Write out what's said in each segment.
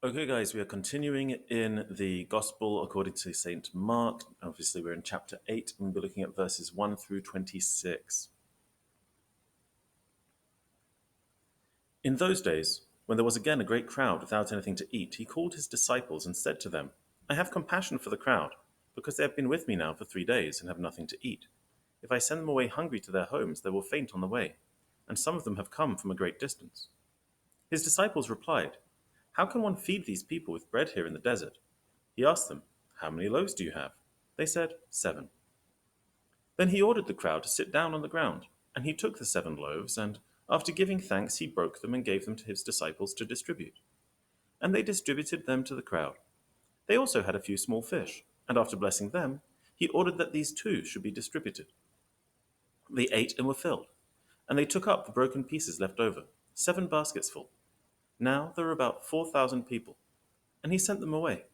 Okay, guys, we are continuing in the Gospel according to St. Mark. Obviously, we're in chapter 8, and we'll be looking at verses 1 through 26. In those days, when there was again a great crowd without anything to eat, he called his disciples and said to them, I have compassion for the crowd, because they have been with me now for 3 days and have nothing to eat. If I send them away hungry to their homes, they will faint on the way, and some of them have come from a great distance. His disciples replied, How can one feed these people with bread here in the desert? He asked them, How many loaves do you have? They said, 7. Then he ordered the crowd to sit down on the ground, and he took the 7 loaves, and after giving thanks, he broke them and gave them to his disciples to distribute. And they distributed them to the crowd. They also had a few small fish, and after blessing them, he ordered that these too should be distributed. They ate and were filled, and they took up the broken pieces left over, 7 baskets full. Now there were about 4,000 people, and he sent them away.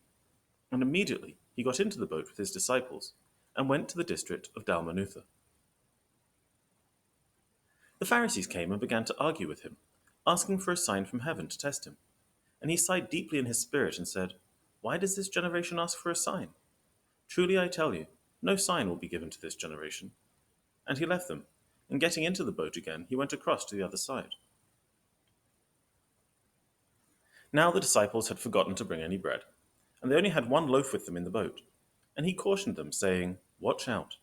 And immediately he got into the boat with his disciples and went to the district of Dalmanutha. The Pharisees came and began to argue with him, asking for a sign from heaven to test him. And he sighed deeply in his spirit and said, Why does this generation ask for a sign? Truly I tell you, no sign will be given to this generation. And he left them, and getting into the boat again, he went across to the other side. Now the disciples had forgotten to bring any bread, and they only had 1 loaf with them in the boat. And he cautioned them, saying, Watch out,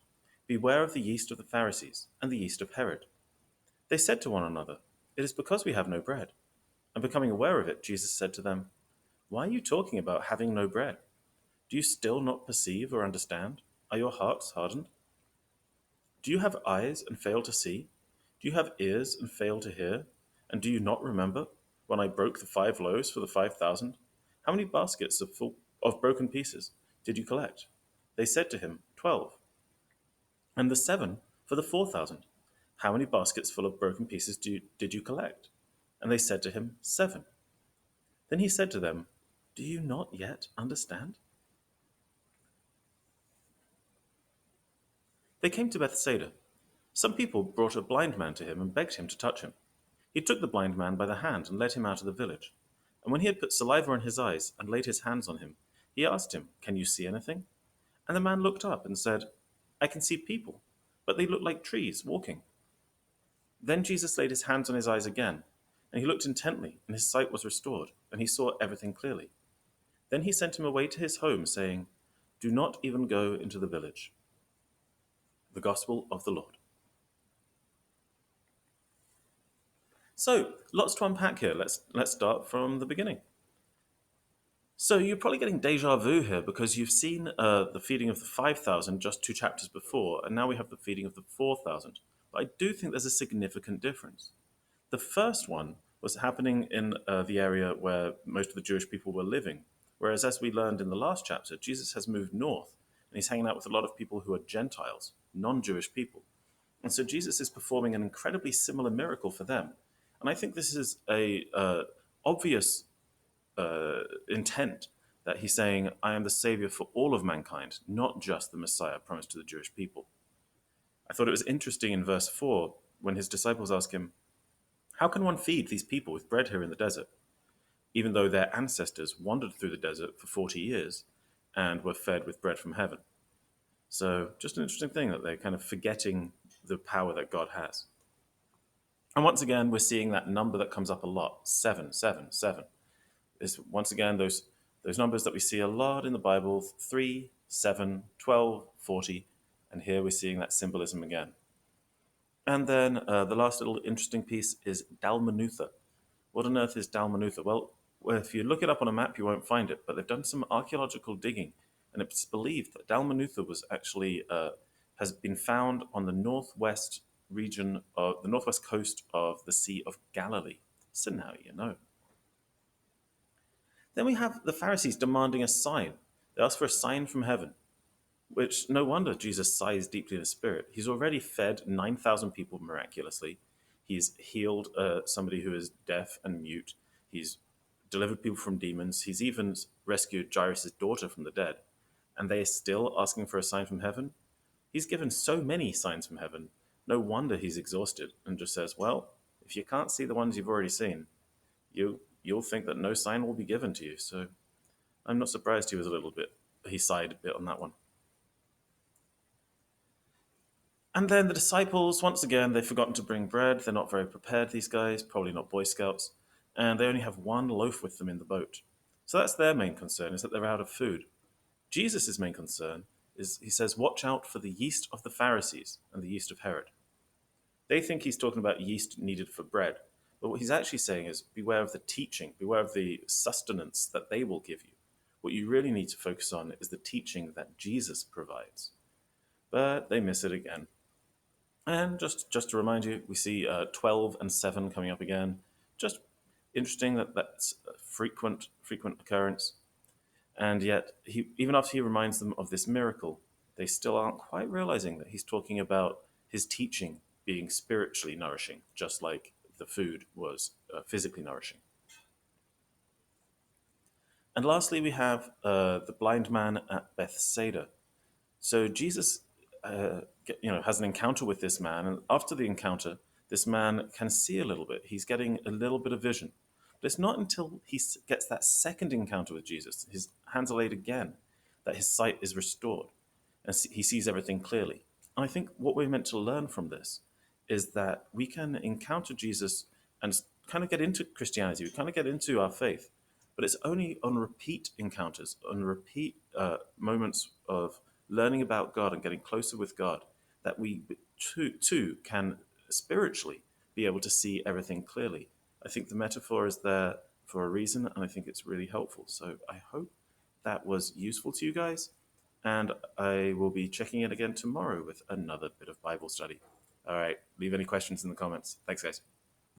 beware of the yeast of the Pharisees and the yeast of Herod. They said to one another, It is because we have no bread. And becoming aware of it, Jesus said to them, Why are you talking about having no bread? Do you still not perceive or understand? Are your hearts hardened? Do you have eyes and fail to see? Do you have ears and fail to hear? And do you not remember when I broke the 5 loaves for the 5,000? How many baskets of broken pieces did you collect? They said to him, 12. And the 7 for the 4,000. How many baskets full of broken pieces did you collect? And they said to him, 7. Then he said to them, Do you not yet understand? They came to Bethsaida. Some people brought a blind man to him and begged him to touch him. He took the blind man by the hand and led him out of the village. And when he had put saliva on his eyes and laid his hands on him, he asked him, Can you see anything? And the man looked up and said, I can see people, but they look like trees walking. Then Jesus laid his hands on his eyes again, and he looked intently, and his sight was restored, and he saw everything clearly. Then he sent him away to his home, saying, Do not even go into the village. The Gospel of the Lord. So, lots to unpack here. Let's start from the beginning. So you're probably getting deja vu here because you've seen the feeding of the 5,000 just 2 chapters before, and now we have the feeding of the 4,000. But I do think there's a significant difference. The first one was happening in the area where most of the Jewish people were living, whereas as we learned in the last chapter, Jesus has moved north and he's hanging out with a lot of people who are Gentiles, non-Jewish people. And so Jesus is performing an incredibly similar miracle for them. And I think this is a obvious intent that he's saying, I am the savior for all of mankind, not just the Messiah promised to the Jewish people. I thought it was interesting in verse 4 when his disciples ask him, How can one feed these people with bread here in the desert, even though their ancestors wandered through the desert for 40 years and were fed with bread from heaven? So, just an interesting thing that they're kind of forgetting the power that God has. And once again, we're seeing that number that comes up a lot, 7, 7, 7. Is once again those numbers that we see a lot in the Bible, 3, 7, 12, 40, and here we're seeing that symbolism again. And then the last little interesting piece is Dalmanutha. What on earth is Dalmanutha? Well, if you look it up on a map, you won't find it, but they've done some archaeological digging, and it's believed that Dalmanutha was actually has been found on the northwest region of the northwest coast of the Sea of Galilee. So now you know. Then we have the Pharisees demanding a sign. They ask for a sign from heaven, which no wonder Jesus sighs deeply in his spirit. He's already fed 9,000 people miraculously. He's healed somebody who is deaf and mute. He's delivered people from demons. He's even rescued Jairus' daughter from the dead. And they are still asking for a sign from heaven. He's given so many signs from heaven. No wonder he's exhausted and just says, well, if you can't see the ones you've already seen, you you'll think that no sign will be given to you. So I'm not surprised he sighed a bit on that one. And then the disciples, once again, they've forgotten to bring bread. They're not very prepared, these guys, probably not Boy Scouts. And they only have one loaf with them in the boat. So that's their main concern, is that they're out of food. Jesus' main concern is, he says, watch out for the yeast of the Pharisees and the yeast of Herod. They think he's talking about yeast needed for bread. But what he's actually saying is, beware of the teaching, beware of the sustenance that they will give you. What you really need to focus on is the teaching that Jesus provides. But they miss it again. And just to remind you, we see 12 and 7 coming up again. Just interesting that that's a frequent occurrence. And yet, even after he reminds them of this miracle, they still aren't quite realizing that he's talking about his teaching being spiritually nourishing, just like the food was physically nourishing. And lastly, we have the blind man at Bethsaida. So Jesus, has an encounter with this man, and after the encounter, this man can see a little bit. He's getting a little bit of vision. But it's not until he gets that second encounter with Jesus, his hands are laid again, that his sight is restored, and he sees everything clearly. And I think what we're meant to learn from this is that we can encounter Jesus and kind of get into Christianity. We kind of get into our faith, but it's only on repeat encounters, on repeat moments of learning about God and getting closer with God, that we too can spiritually be able to see everything clearly. I think the metaphor is there for a reason, and I think it's really helpful. So I hope that was useful to you guys, and I will be checking in again tomorrow with another bit of Bible study. All right, leave any questions in the comments. Thanks, guys.